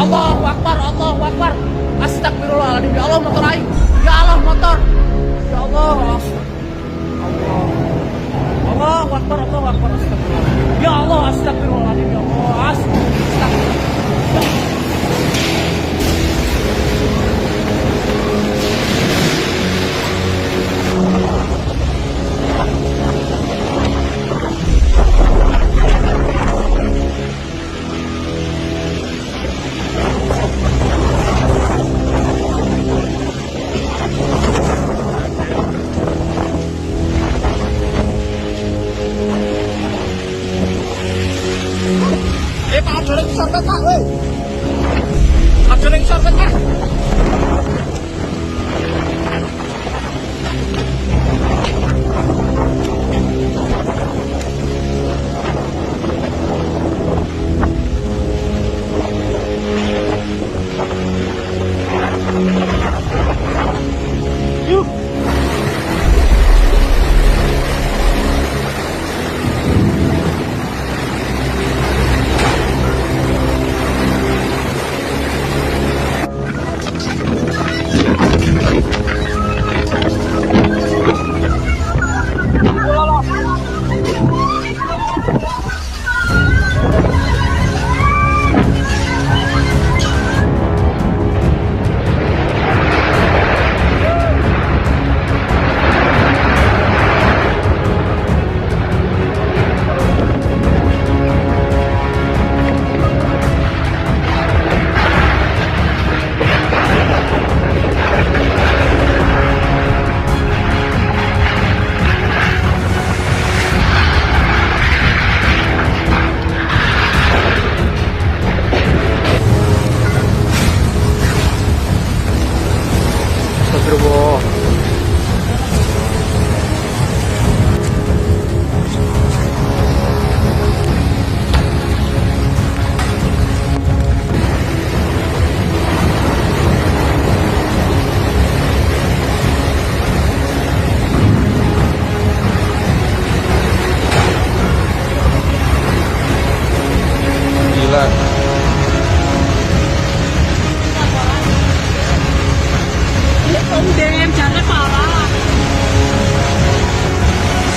Allahu Akbar, Allahu Akbar. Astagfirullahaladzim, ya Allah motor aing. Ya Allah motor. Ya Allah. Allah. Allahu Akbar, Allahu Akbar. Astagfirullahaladzim. Ya Allah, astagfirullahaladzim, ya Allah. Astagfirullah. Pak ada yang shortcut Pak, weh. Ada yang shortcut Pak. Yuk.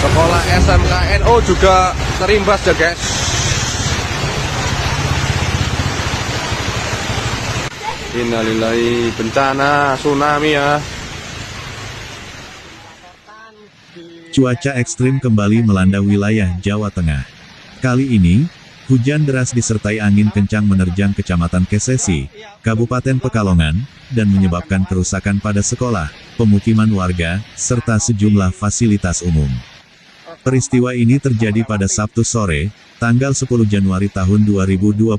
Sekolah SMKNO juga terimbas ya guys. Innalillahi, bencana tsunami ya. Cuaca ekstrim kembali melanda wilayah Jawa Tengah. Kali ini, hujan deras disertai angin kencang menerjang Kecamatan Kesesi, Kabupaten Pekalongan, dan menyebabkan kerusakan pada sekolah, pemukiman warga, serta sejumlah fasilitas umum. Peristiwa ini terjadi pada Sabtu sore, tanggal 10 Januari tahun 2026,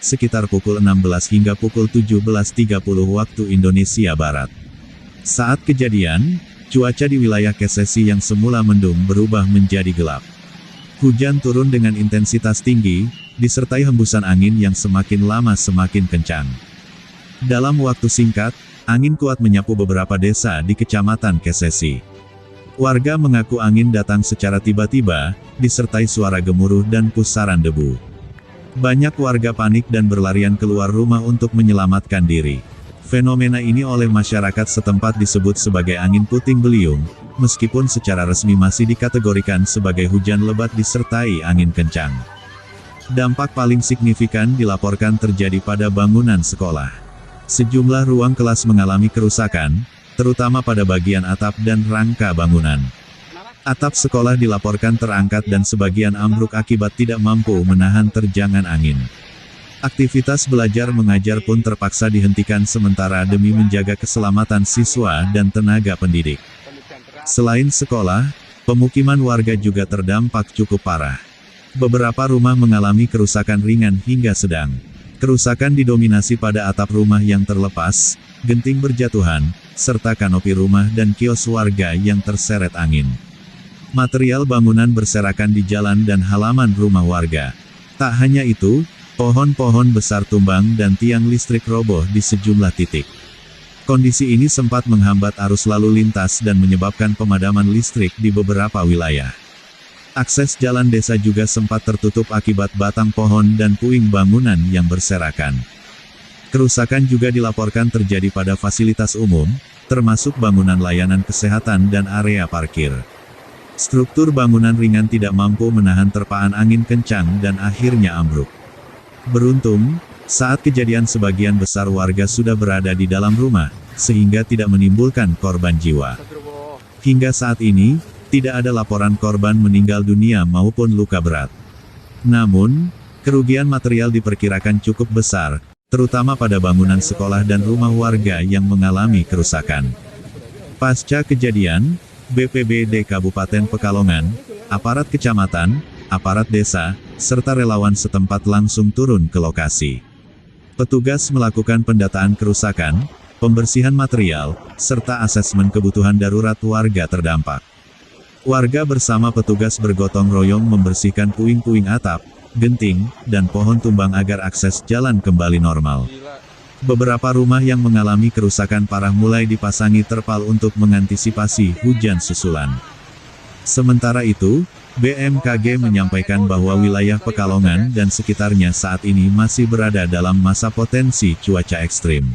sekitar pukul 16 hingga pukul 17.30 waktu Indonesia Barat. Saat kejadian, cuaca di wilayah Kesesi yang semula mendung berubah menjadi gelap. Hujan turun dengan intensitas tinggi, disertai hembusan angin yang semakin lama semakin kencang. Dalam waktu singkat, angin kuat menyapu beberapa desa di Kecamatan Kesesi. Warga mengaku angin datang secara tiba-tiba, disertai suara gemuruh dan pusaran debu. Banyak warga panik dan berlarian keluar rumah untuk menyelamatkan diri. Fenomena ini oleh masyarakat setempat disebut sebagai angin puting beliung, meskipun secara resmi masih dikategorikan sebagai hujan lebat disertai angin kencang. Dampak paling signifikan dilaporkan terjadi pada bangunan sekolah. Sejumlah ruang kelas mengalami kerusakan, terutama pada bagian atap dan rangka bangunan. Atap sekolah dilaporkan terangkat dan sebagian ambruk akibat tidak mampu menahan terjangan angin. Aktivitas belajar mengajar pun terpaksa dihentikan sementara demi menjaga keselamatan siswa dan tenaga pendidik. Selain sekolah, pemukiman warga juga terdampak cukup parah. Beberapa rumah mengalami kerusakan ringan hingga sedang. Kerusakan didominasi pada atap rumah yang terlepas, genting berjatuhan, serta kanopi rumah dan kios warga yang terseret angin. Material bangunan berserakan di jalan dan halaman rumah warga. Tak hanya itu, pohon-pohon besar tumbang dan tiang listrik roboh di sejumlah titik. Kondisi ini sempat menghambat arus lalu lintas dan menyebabkan pemadaman listrik di beberapa wilayah. Akses jalan desa juga sempat tertutup akibat batang pohon dan puing bangunan yang berserakan. Kerusakan juga dilaporkan terjadi pada fasilitas umum, termasuk bangunan layanan kesehatan dan area parkir. Struktur bangunan ringan tidak mampu menahan terpaan angin kencang dan akhirnya ambruk. Beruntung, saat kejadian sebagian besar warga sudah berada di dalam rumah, sehingga tidak menimbulkan korban jiwa. Hingga saat ini, tidak ada laporan korban meninggal dunia maupun luka berat. Namun, kerugian material diperkirakan cukup besar, terutama pada bangunan sekolah dan rumah warga yang mengalami kerusakan. Pasca kejadian, BPBD Kabupaten Pekalongan, aparat kecamatan, aparat desa, serta relawan setempat langsung turun ke lokasi. Petugas melakukan pendataan kerusakan, pembersihan material, serta asesmen kebutuhan darurat warga terdampak. Warga bersama petugas bergotong royong membersihkan puing-puing atap, genting, dan pohon tumbang agar akses jalan kembali normal. Beberapa rumah yang mengalami kerusakan parah mulai dipasangi terpal untuk mengantisipasi hujan susulan. Sementara itu, BMKG menyampaikan bahwa wilayah Pekalongan dan sekitarnya saat ini masih berada dalam masa potensi cuaca ekstrim.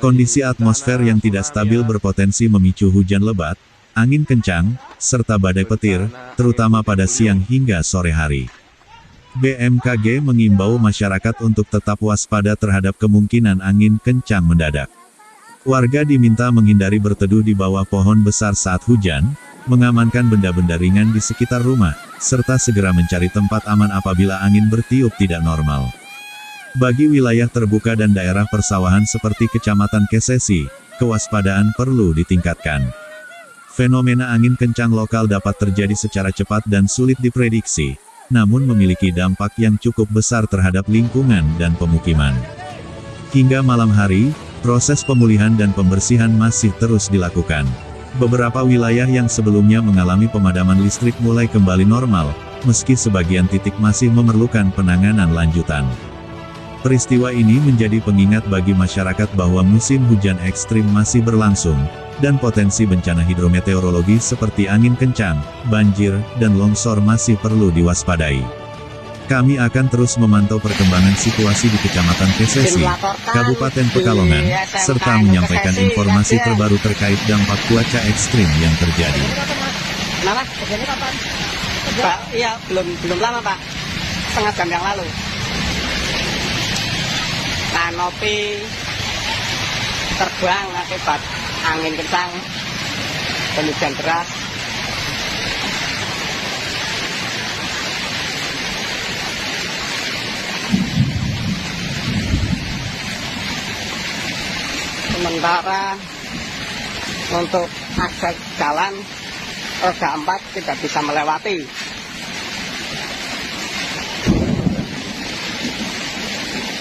Kondisi atmosfer yang tidak stabil berpotensi memicu hujan lebat, angin kencang, serta badai petir, terutama pada siang hingga sore hari. BMKG mengimbau masyarakat untuk tetap waspada terhadap kemungkinan angin kencang mendadak. Warga diminta menghindari berteduh di bawah pohon besar saat hujan, mengamankan benda-benda ringan di sekitar rumah, serta segera mencari tempat aman apabila angin bertiup tidak normal. Bagi wilayah terbuka dan daerah persawahan seperti Kecamatan Kesesi, kewaspadaan perlu ditingkatkan. Fenomena angin kencang lokal dapat terjadi secara cepat dan sulit diprediksi, namun memiliki dampak yang cukup besar terhadap lingkungan dan pemukiman. Hingga malam hari, proses pemulihan dan pembersihan masih terus dilakukan. Beberapa wilayah yang sebelumnya mengalami pemadaman listrik mulai kembali normal, meski sebagian titik masih memerlukan penanganan lanjutan. Peristiwa ini menjadi pengingat bagi masyarakat bahwa musim hujan ekstrim masih berlangsung, dan potensi bencana hidrometeorologi seperti angin kencang, banjir, dan longsor masih perlu diwaspadai. Kami akan terus memantau perkembangan situasi di Kecamatan Kesesi, Kabupaten Pekalongan, serta menyampaikan informasi terbaru terkait dampak cuaca ekstrim yang terjadi. Kenapa? Kejadian kapan? Pak, iya, belum lama, Pak. Setengah jam yang lalu. Kanopi terbang akibat angin kencang, hujan deras. Sementara untuk akses jalan roda 4 tidak bisa melewati.